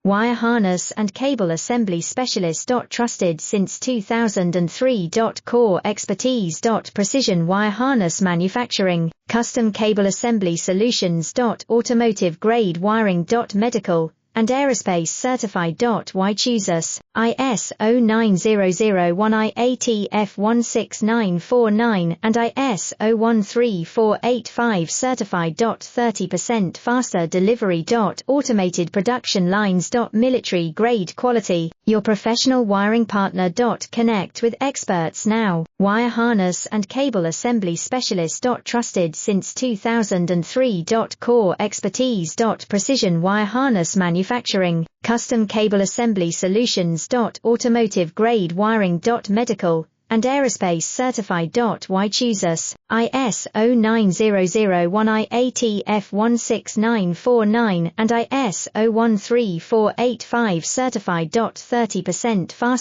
Wire harness and cable assembly specialist. Trusted since 2003. Core expertise. Precision wire harness manufacturing, custom cable assembly solutions. Automotive grade wiring. Medical and aerospace certified. Why choose us? IS090001 IATF16949 and IS013485 certified. 30% faster delivery. Automated production lines. Military grade quality, your professional wiring partner. Connect with experts now. Wire harness and cable assembly specialist. Trusted since 2003. Core expertise. Precision wire harness manufacturing, custom cable assembly solutions. Automotive grade wiring. Medical and aerospace certified. Why choose us? IS090001 IATF16949 and IS013485 certified. 30% faster